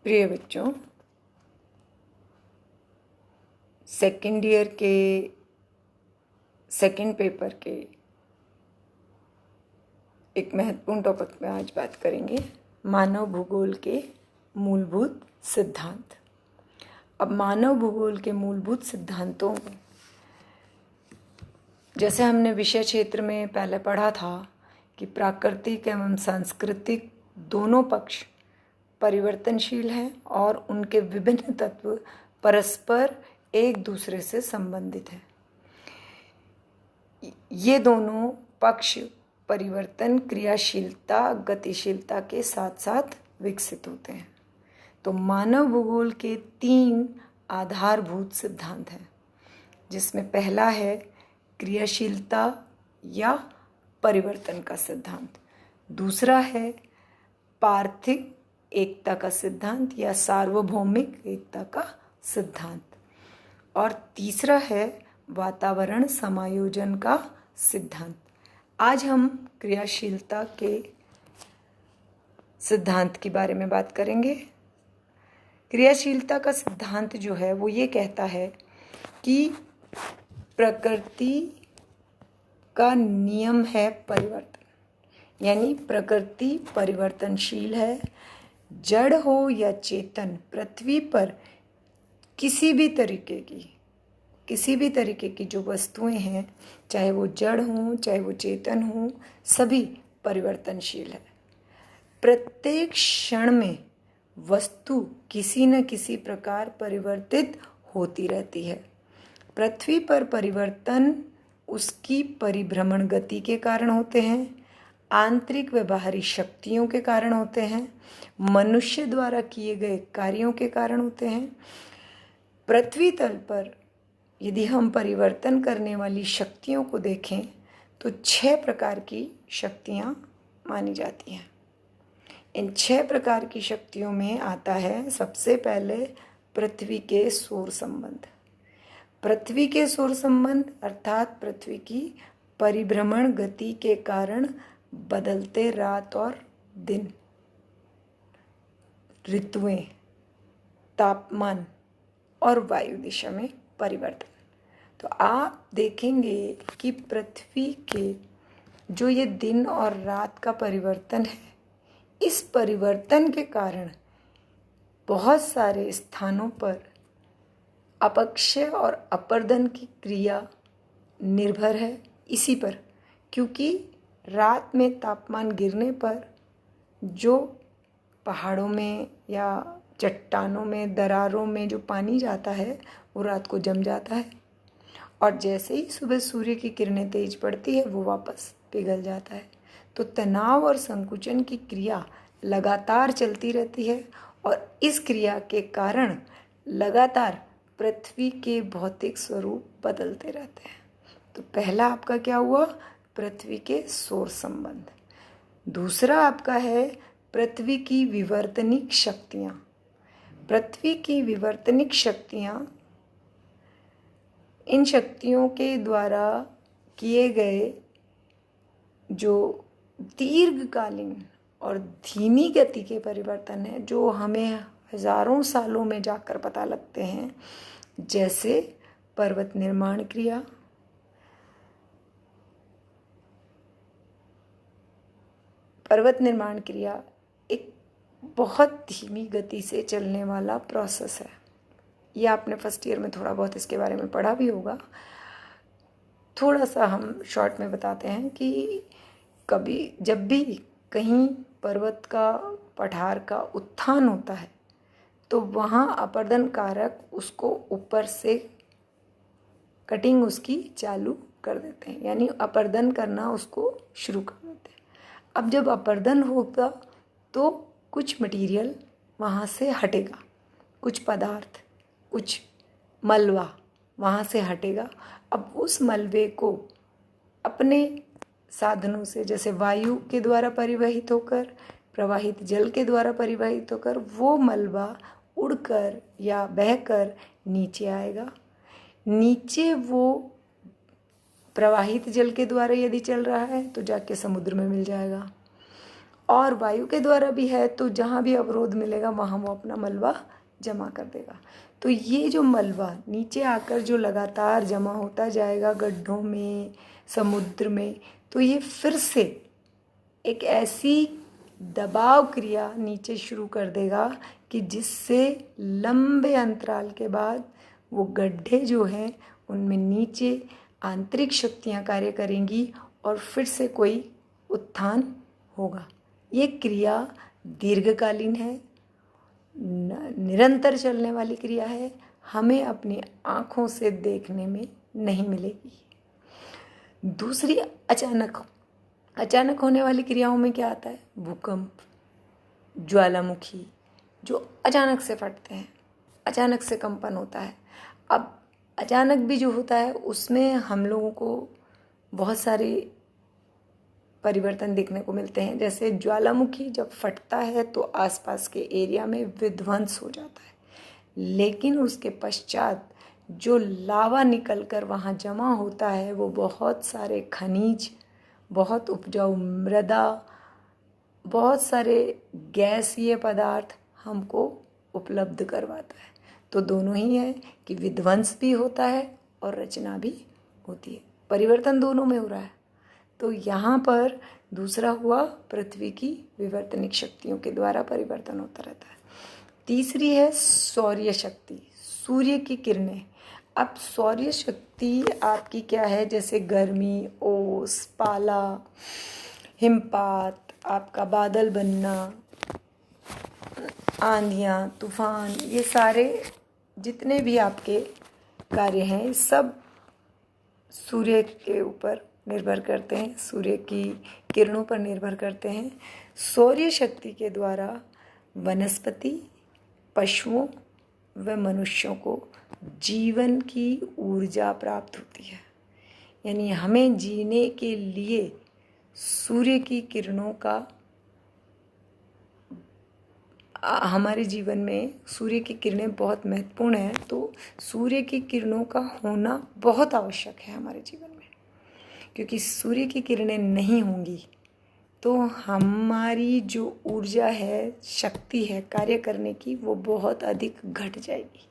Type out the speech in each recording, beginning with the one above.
प्रिय बच्चों, second year के सेकेंड पेपर के एक महत्वपूर्ण टॉपिक में आज बात करेंगे, मानव भूगोल के मूलभूत सिद्धांत। अब मानव भूगोल के मूलभूत सिद्धांतों में, जैसे हमने विषय क्षेत्र में पहले पढ़ा था कि प्राकृतिक एवं सांस्कृतिक दोनों पक्ष परिवर्तनशील हैं और उनके विभिन्न तत्व परस्पर एक दूसरे से संबंधित हैं। ये दोनों पक्ष परिवर्तन, क्रियाशीलता, गतिशीलता के साथ साथ विकसित होते हैं। तो मानव भूगोल के 3 आधारभूत सिद्धांत हैं, जिसमें पहला है क्रियाशीलता या परिवर्तन का सिद्धांत, दूसरा है पार्थिव एकता का सिद्धांत या सार्वभौमिक एकता का सिद्धांत, और तीसरा है वातावरण समायोजन का सिद्धांत। आज हम क्रियाशीलता के सिद्धांत के बारे में बात करेंगे। क्रियाशीलता का सिद्धांत जो है वो ये कहता है कि प्रकृति का नियम है परिवर्तन, यानी प्रकृति परिवर्तनशील है। जड़ हो या चेतन, पृथ्वी पर किसी भी तरीके की जो वस्तुएं हैं, चाहे वो जड़ हों चाहे वो चेतन हों, सभी परिवर्तनशील है। प्रत्येक क्षण में वस्तु किसी न किसी प्रकार परिवर्तित होती रहती है। पृथ्वी पर परिवर्तन उसकी परिभ्रमण गति के कारण होते हैं, आंतरिक व बाहरी शक्तियों के कारण होते हैं, मनुष्य द्वारा किए गए कार्यों के कारण होते हैं। पृथ्वी तल पर यदि हम परिवर्तन करने वाली शक्तियों को देखें तो 6 प्रकार की शक्तियाँ मानी जाती हैं। इन 6 प्रकार की शक्तियों में आता है सबसे पहले पृथ्वी के सौर संबंध। पृथ्वी के सौर संबंध अर्थात पृथ्वी की परिभ्रमण गति के कारण बदलते रात और दिन, ऋतुएं, तापमान और वायु दिशा में परिवर्तन। तो आप देखेंगे कि पृथ्वी के जो ये दिन और रात का परिवर्तन है, इस परिवर्तन के कारण बहुत सारे स्थानों पर अपक्षय और अपर्दन की क्रिया निर्भर है इसी पर, क्योंकि रात में तापमान गिरने पर जो पहाड़ों में या चट्टानों में, दरारों में जो पानी जाता है वो रात को जम जाता है, और जैसे ही सुबह सूर्य की किरणें तेज पड़ती है वो वापस पिघल जाता है। तो तनाव और संकुचन की क्रिया लगातार चलती रहती है, और इस क्रिया के कारण लगातार पृथ्वी के भौतिक स्वरूप बदलते रहते हैं। तो पहला आपका क्या हुआ? पृथ्वी के सौर संबंध। दूसरा आपका है पृथ्वी की विवर्तनिक शक्तियाँ। पृथ्वी की विवर्तनिक शक्तियाँ, इन शक्तियों के द्वारा किए गए जो दीर्घकालीन और धीमी गति के परिवर्तन है, जो हमें हजारों सालों में जाकर पता लगते हैं, जैसे पर्वत निर्माण क्रिया, एक बहुत धीमी गति से चलने वाला प्रोसेस है। ये आपने फर्स्ट ईयर में थोड़ा बहुत इसके बारे में पढ़ा भी होगा। थोड़ा सा हम शॉर्ट में बताते हैं कि जब भी कहीं पर्वत का, पठार का उत्थान होता है तो वहाँ अपर्दन कारक उसको ऊपर से कटिंग उसकी चालू कर देते हैं, यानी अपर्दन करना उसको शुरू कर देते हैं। अब जब अपर्दन होगा तो कुछ मटेरियल वहाँ से हटेगा, कुछ पदार्थ, कुछ मलबा वहाँ से हटेगा। अब उस मलबे को अपने साधनों से, जैसे वायु के द्वारा परिवहित होकर, प्रवाहित जल के द्वारा परिवहित होकर, वो मलबा उड़कर या बहकर नीचे आएगा। नीचे वो प्रवाहित जल के द्वारा यदि चल रहा है तो जाके समुद्र में मिल जाएगा, और वायु के द्वारा भी है, तो जहाँ भी अवरोध मिलेगा वहाँ वो अपना मलबा जमा कर देगा। तो ये जो मलबा नीचे आकर जो लगातार जमा होता जाएगा गड्ढों में, समुद्र में, तो ये फिर से एक ऐसी दबाव क्रिया नीचे शुरू कर देगा कि जिससे लंबे अंतराल के बाद वो गड्ढे जो हैं उनमें नीचे आंतरिक शक्तियाँ कार्य करेंगी और फिर से कोई उत्थान होगा। ये क्रिया दीर्घकालीन है, निरंतर चलने वाली क्रिया है, हमें अपनी आँखों से देखने में नहीं मिलेगी। दूसरी अचानक होने वाली क्रियाओं में क्या आता है? भूकंप, ज्वालामुखी, जो अचानक से फटते हैं, अचानक से कंपन होता है। अब अचानक भी जो होता है उसमें हम लोगों को बहुत सारे परिवर्तन देखने को मिलते हैं। जैसे ज्वालामुखी जब फटता है तो आसपास के एरिया में विध्वंस हो जाता है, लेकिन उसके पश्चात जो लावा निकलकर वहाँ जमा होता है वो बहुत सारे खनिज, बहुत उपजाऊ मृदा, बहुत सारे गैसीय पदार्थ हमको उपलब्ध करवाता है। तो दोनों ही है कि विध्वंस भी होता है और रचना भी होती है, परिवर्तन दोनों में हो रहा है। तो यहाँ पर दूसरा हुआ पृथ्वी की विवर्तनिक शक्तियों के द्वारा परिवर्तन होता रहता है। तीसरी है सौर्य शक्ति, सूर्य की किरणें। अब सौर्य शक्ति आपकी क्या है? जैसे गर्मी, ओस, पाला, हिमपात, आपका बादल बनना, आंधियाँ, तूफान, ये सारे जितने भी आपके कार्य हैं सब सूर्य के ऊपर निर्भर करते हैं, सूर्य की किरणों पर निर्भर करते हैं। सौर्य शक्ति के द्वारा वनस्पति, पशुओं व मनुष्यों को जीवन की ऊर्जा प्राप्त होती है। यानी हमें जीने के लिए सूर्य की किरणों का हमारे जीवन में सूर्य की किरणें बहुत महत्वपूर्ण हैं। तो सूर्य की किरणों का होना बहुत आवश्यक है हमारे जीवन में, क्योंकि सूर्य की किरणें नहीं होंगी तो हमारी जो ऊर्जा है, शक्ति है कार्य करने की, वो बहुत अधिक घट जाएगी।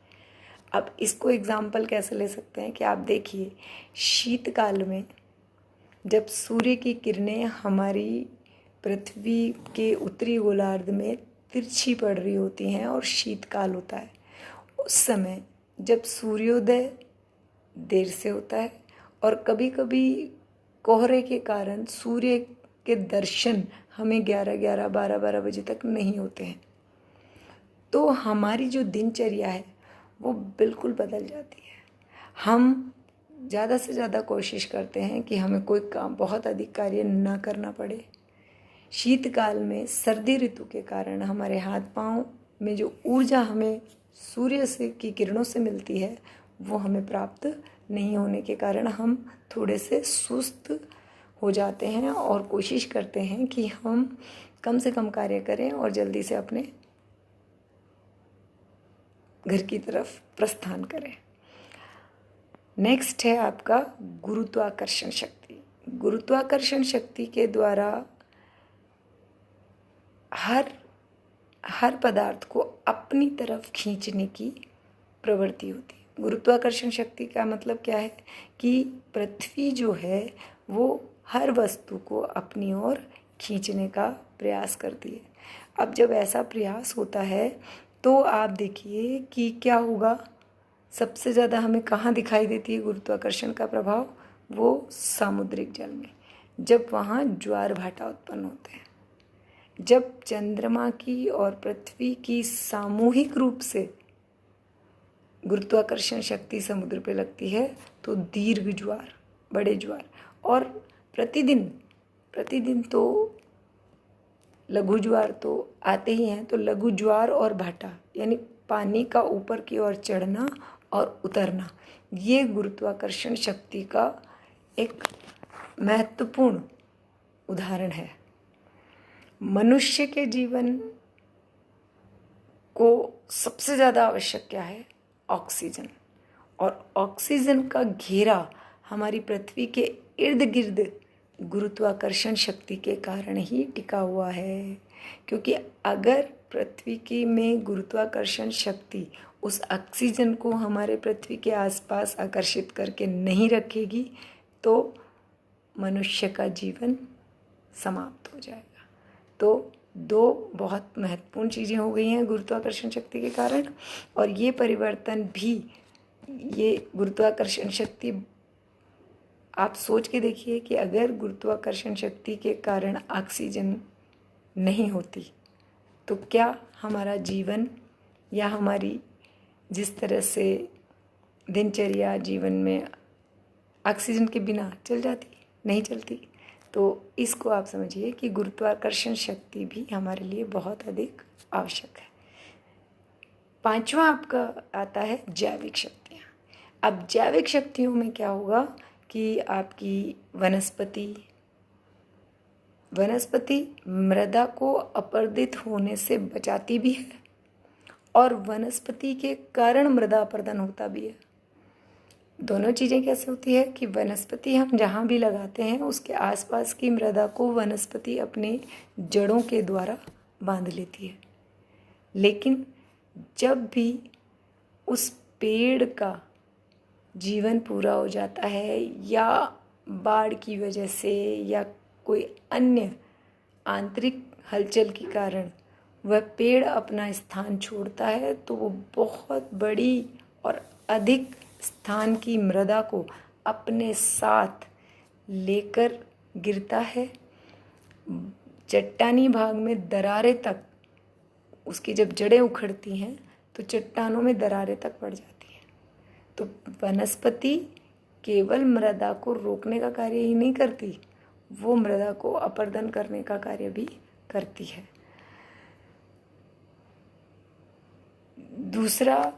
अब इसको एग्जाम्पल कैसे ले सकते हैं कि आप देखिए, शीतकाल में जब सूर्य की किरणें हमारी पृथ्वी के उत्तरी गोलार्ध में तिरछी पड़ रही होती हैं और शीतकाल होता है, उस समय जब सूर्योदय देर से होता है और कभी कभी कोहरे के कारण सूर्य के दर्शन हमें 11-11, 12-12 बजे तक नहीं होते हैं, तो हमारी जो दिनचर्या है वो बिल्कुल बदल जाती है। हम ज़्यादा से ज़्यादा कोशिश करते हैं कि हमें कोई काम, बहुत अधिक कार्य ना करना पड़े। शीतकाल में सर्दी ऋतु के कारण हमारे हाथ पांव में जो ऊर्जा हमें सूर्य से की किरणों से मिलती है वो हमें प्राप्त नहीं होने के कारण हम थोड़े से सुस्त हो जाते हैं और कोशिश करते हैं कि हम कम से कम कार्य करें और जल्दी से अपने घर की तरफ प्रस्थान करें। नेक्स्ट है आपका गुरुत्वाकर्षण शक्ति। गुरुत्वाकर्षण शक्ति के द्वारा हर पदार्थ को अपनी तरफ खींचने की प्रवृत्ति होती है। गुरुत्वाकर्षण शक्ति का मतलब क्या है कि पृथ्वी जो है वो हर वस्तु को अपनी ओर खींचने का प्रयास करती है। अब जब ऐसा प्रयास होता है तो आप देखिए कि क्या होगा, सबसे ज़्यादा हमें कहाँ दिखाई देती है गुरुत्वाकर्षण का प्रभाव? वो सामुद्रिक जल में, जब वहाँ ज्वार भाटा उत्पन्न होते हैं, जब चंद्रमा की और पृथ्वी की सामूहिक रूप से गुरुत्वाकर्षण शक्ति समुद्र पे लगती है तो दीर्घ ज्वार, बड़े ज्वार, और प्रतिदिन तो लघु ज्वार तो आते ही हैं, तो लघु ज्वार और भाटा यानी पानी का ऊपर की ओर चढ़ना और उतरना, ये गुरुत्वाकर्षण शक्ति का एक महत्वपूर्ण उदाहरण है। मनुष्य के जीवन को सबसे ज़्यादा आवश्यक क्या है? ऑक्सीजन। और ऑक्सीजन का घेरा हमारी पृथ्वी के इर्द गिर्द गुरुत्वाकर्षण शक्ति के कारण ही टिका हुआ है। क्योंकि अगर पृथ्वी की में गुरुत्वाकर्षण शक्ति उस ऑक्सीजन को हमारे पृथ्वी के आसपास आकर्षित करके नहीं रखेगी तो मनुष्य का जीवन समाप्त हो जाएगा। तो दो बहुत महत्वपूर्ण चीज़ें हो गई हैं गुरुत्वाकर्षण शक्ति के कारण, और ये परिवर्तन भी, ये गुरुत्वाकर्षण शक्ति, आप सोच के देखिए कि अगर गुरुत्वाकर्षण शक्ति के कारण ऑक्सीजन नहीं होती तो क्या हमारा जीवन या हमारी जिस तरह से दिनचर्या जीवन में ऑक्सीजन के बिना चल जाती, नहीं चलती। तो इसको आप समझिए कि गुरुत्वाकर्षण शक्ति भी हमारे लिए बहुत अधिक आवश्यक है। पांचवा आपका आता है जैविक शक्तियाँ। अब जैविक शक्तियों में क्या होगा कि आपकी वनस्पति मृदा को अपरदित होने से बचाती भी है और वनस्पति के कारण मृदा अपरदन होता भी है। दोनों चीज़ें कैसे होती है कि वनस्पति हम जहाँ भी लगाते हैं उसके आसपास की मृदा को वनस्पति अपने जड़ों के द्वारा बांध लेती है, लेकिन जब भी उस पेड़ का जीवन पूरा हो जाता है या बाढ़ की वजह से या कोई अन्य आंतरिक हलचल के कारण वह पेड़ अपना स्थान छोड़ता है तो वो बहुत बड़ी और अधिक स्थान की मृदा को अपने साथ लेकर गिरता है। चट्टानी भाग में दरारें तक, उसकी जब जड़ें उखड़ती हैं तो चट्टानों में दरारें तक पड़ जाती हैं। तो वनस्पति केवल मृदा को रोकने का कार्य ही नहीं करती, वो मृदा को अपरदन करने का कार्य भी करती है। दूसरा,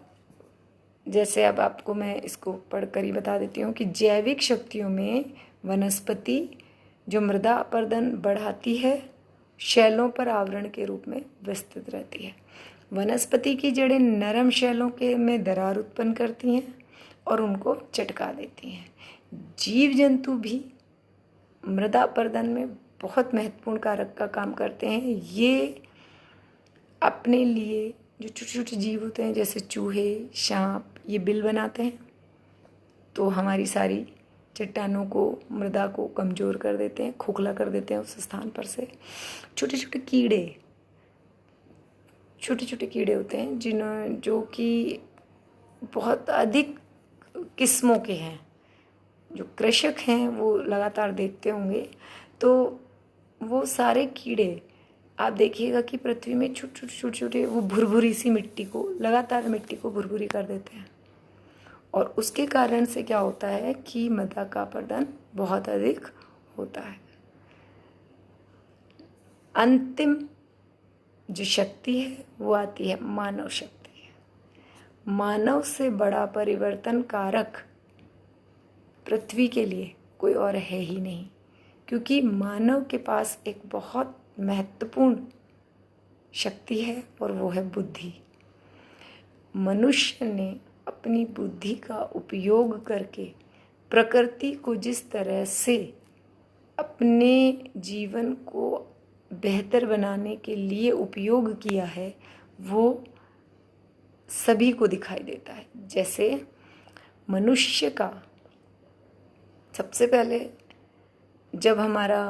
जैसे अब आपको मैं इसको पढ़कर ही बता देती हूँ कि जैविक शक्तियों में वनस्पति जो मृदा अपरदन बढ़ाती है, शैलों पर आवरण के रूप में विस्तृत रहती है। वनस्पति की जड़ें नरम शैलों के में दरार उत्पन्न करती हैं और उनको चटका देती हैं। जीव जंतु भी मृदा अपरदन में बहुत महत्वपूर्ण कारक का काम करते हैं। ये अपने लिए जो छोटे छोटे जीव होते हैं जैसे चूहे, सांप, ये बिल बनाते हैं तो हमारी सारी चट्टानों को, मृदा को कमज़ोर कर देते हैं, खोखला कर देते हैं उस स्थान पर से। छोटे छोटे कीड़े होते हैं जो कि बहुत अधिक किस्मों के हैं, जो कृषक हैं वो लगातार देखते होंगे। तो वो सारे कीड़े आप देखिएगा कि पृथ्वी में छोटे वो भुरभुरी सी मिट्टी को, लगातार मिट्टी को भुरभुरी कर देते हैं और उसके कारण से क्या होता है कि मृदा का अपरदन बहुत अधिक होता है। अंतिम जो शक्ति है वो आती है मानव शक्ति। मानव से बड़ा परिवर्तन कारक पृथ्वी के लिए कोई और है ही नहीं, क्योंकि मानव के पास एक बहुत महत्वपूर्ण शक्ति है और वो है बुद्धि। मनुष्य ने अपनी बुद्धि का उपयोग करके प्रकृति को जिस तरह से अपने जीवन को बेहतर बनाने के लिए उपयोग किया है वो सभी को दिखाई देता है। जैसे मनुष्य का सबसे पहले जब हमारा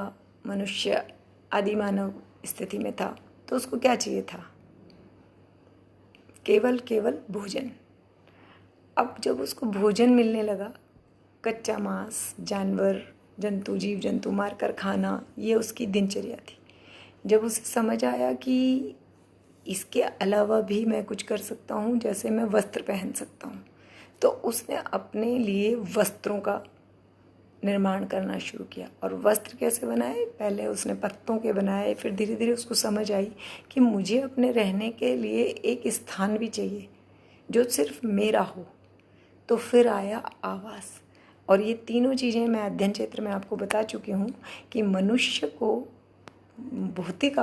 मनुष्य आदि मानव स्थिति में था तो उसको क्या चाहिए था? केवल भोजन। अब जब उसको भोजन मिलने लगा, कच्चा मांस, जानवर, जीव जंतु मारकर खाना, ये उसकी दिनचर्या थी। जब उसे समझ आया कि इसके अलावा भी मैं कुछ कर सकता हूँ, जैसे मैं वस्त्र पहन सकता हूँ, तो उसने अपने लिए वस्त्रों का निर्माण करना शुरू किया। और वस्त्र कैसे बनाए? पहले उसने पत्तों के बनाए, फिर धीरे धीरे उसको समझ आई कि मुझे अपने रहने के लिए एक स्थान भी चाहिए जो सिर्फ मेरा हो। तो फिर आया आवास। और ये तीनों चीज़ें मैं अध्ययन क्षेत्र में आपको बता चुकी हूँ कि मनुष्य को भौतिक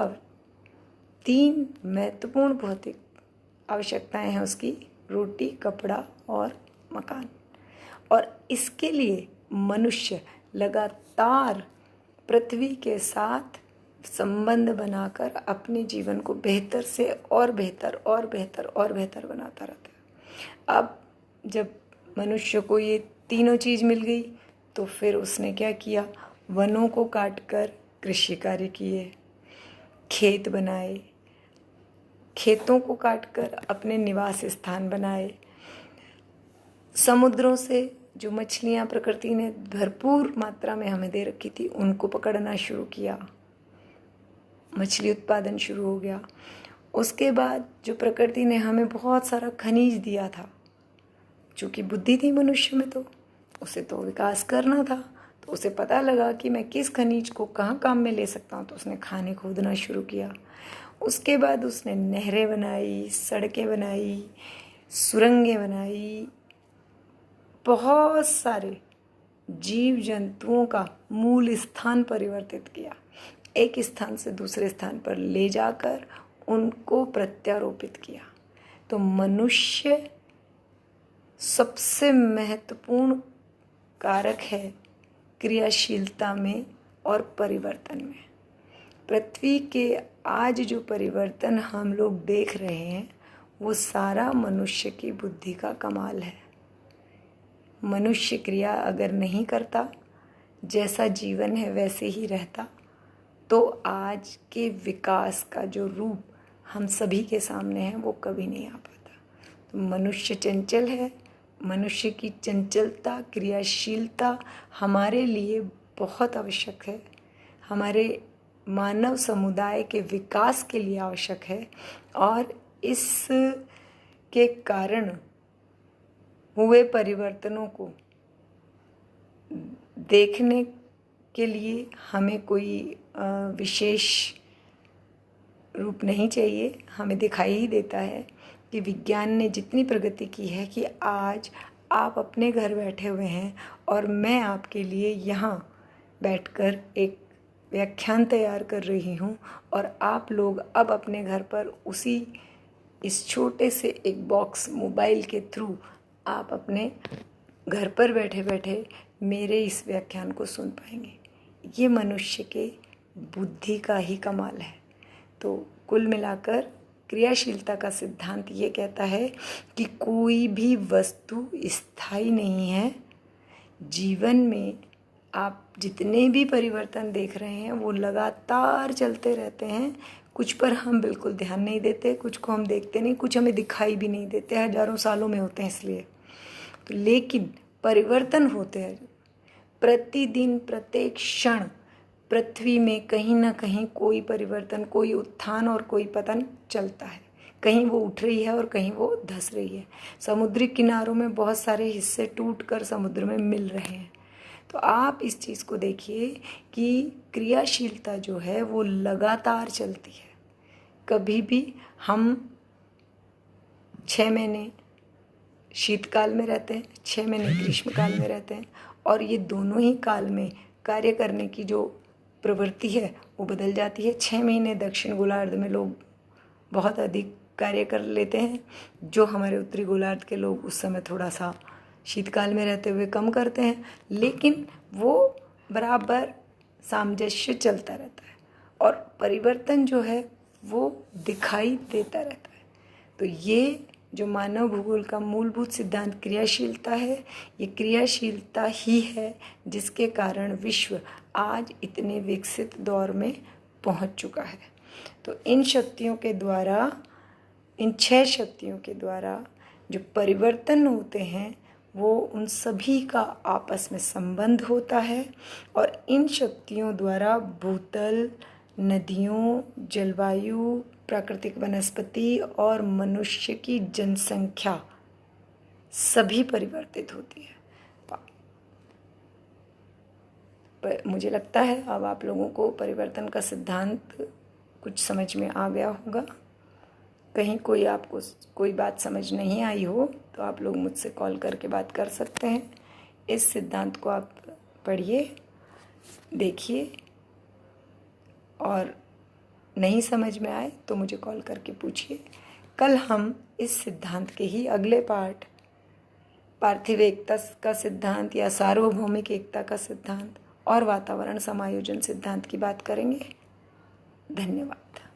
3 महत्वपूर्ण भौतिक आवश्यकताएं हैं उसकी: रोटी, कपड़ा और मकान। और इसके लिए मनुष्य लगातार पृथ्वी के साथ संबंध बनाकर अपने जीवन को बेहतर से और बेहतर और बेहतर और बेहतर बनाता रहता है। अब जब मनुष्य को ये तीनों चीज़ मिल गई तो फिर उसने क्या किया, वनों को काटकर कृषि कार्य किए, खेत बनाए, खेतों को काटकर अपने निवास स्थान बनाए, समुद्रों से जो मछलियाँ प्रकृति ने भरपूर मात्रा में हमें दे रखी थी उनको पकड़ना शुरू किया, मछली उत्पादन शुरू हो गया। उसके बाद जो प्रकृति ने हमें बहुत सारा खनिज दिया था, चूँकि बुद्धि थी मनुष्य में तो उसे तो विकास करना था, तो उसे पता लगा कि मैं किस खनिज को कहाँ काम में ले सकता हूँ, तो उसने खाने खोदना शुरू किया। उसके बाद उसने नहरें बनाई, सड़कें बनाई, सुरंगें बनाई, बहुत सारे जीव जंतुओं का मूल स्थान परिवर्तित किया, एक स्थान से दूसरे स्थान पर ले जाकर उनको प्रत्यारोपित किया। तो मनुष्य सबसे महत्वपूर्ण कारक है क्रियाशीलता में और परिवर्तन में। पृथ्वी के आज जो परिवर्तन हम लोग देख रहे हैं वो सारा मनुष्य की बुद्धि का कमाल है। मनुष्य क्रिया अगर नहीं करता, जैसा जीवन है वैसे ही रहता, तो आज के विकास का जो रूप हम सभी के सामने है वो कभी नहीं आ पाता। तो मनुष्य चंचल है, मनुष्य की चंचलता, क्रियाशीलता हमारे लिए बहुत आवश्यक है, हमारे मानव समुदाय के विकास के लिए आवश्यक है। और इस के कारण हुए परिवर्तनों को देखने के लिए हमें कोई विशेष रूप नहीं चाहिए। हमें दिखाई ही देता है कि विज्ञान ने जितनी प्रगति की है कि आज आप अपने घर बैठे हुए हैं और मैं आपके लिए यहाँ बैठकर एक व्याख्यान तैयार कर रही हूँ, और आप लोग अब अपने घर पर उसी इस छोटे से एक बॉक्स मोबाइल के थ्रू आप अपने घर पर बैठे बैठे मेरे इस व्याख्यान को सुन पाएंगे। ये मनुष्य के बुद्धि का ही कमाल है। तो कुल मिलाकर क्रियाशीलता का सिद्धांत ये कहता है कि कोई भी वस्तु स्थायी नहीं है। जीवन में आप जितने भी परिवर्तन देख रहे हैं वो लगातार चलते रहते हैं। कुछ पर हम बिल्कुल ध्यान नहीं देते, कुछ को हम देखते नहीं, कुछ हमें दिखाई भी नहीं देते, हजारों सालों में होते हैं इसलिए। तो लेकिन परिवर्तन होते हैं प्रतिदिन, प्रत्येक क्षण पृथ्वी में कहीं ना कहीं कोई परिवर्तन, कोई उत्थान और कोई पतन चलता है। कहीं वो उठ रही है और कहीं वो धंस रही है। समुद्री किनारों में बहुत सारे हिस्से टूटकर समुद्र में मिल रहे हैं। तो आप इस चीज़ को देखिए कि क्रियाशीलता जो है वो लगातार चलती है। कभी भी हम 6 महीने शीतकाल में रहते हैं, 6 महीने ग्रीष्मकाल में रहते हैं, और ये दोनों ही काल में कार्य करने की जो प्रवृत्ति है वो बदल जाती है। 6 महीने दक्षिण गोलार्ध में लोग बहुत अधिक कार्य कर लेते हैं, जो हमारे उत्तरी गोलार्ध के लोग उस समय थोड़ा सा शीतकाल में रहते हुए कम करते हैं, लेकिन वो बराबर सामंजस्य चलता रहता है और परिवर्तन जो है वो दिखाई देता रहता है। तो ये जो मानव भूगोल का मूलभूत सिद्धांत क्रियाशीलता है, ये क्रियाशीलता ही है जिसके कारण विश्व आज इतने विकसित दौर में पहुंच चुका है। तो इन शक्तियों के द्वारा, इन 6 शक्तियों के द्वारा जो परिवर्तन होते हैं वो उन सभी का आपस में संबंध होता है, और इन शक्तियों द्वारा भूतल, नदियों, जलवायु, प्राकृतिक वनस्पति और मनुष्य की जनसंख्या सभी परिवर्तित होती है। पर मुझे लगता है अब आप लोगों को परिवर्तन का सिद्धांत कुछ समझ में आ गया होगा। कहीं कोई आपको कोई बात समझ नहीं आई हो तो आप लोग मुझसे कॉल करके बात कर सकते हैं। इस सिद्धांत को आप पढ़िए, देखिए, और नहीं समझ में आए तो मुझे कॉल करके पूछिए। कल हम इस सिद्धांत के ही अगले पार्ट, पार्थिव एकता का सिद्धांत या सार्वभौमिक एकता का सिद्धांत और वातावरण समायोजन सिद्धांत की बात करेंगे। धन्यवाद।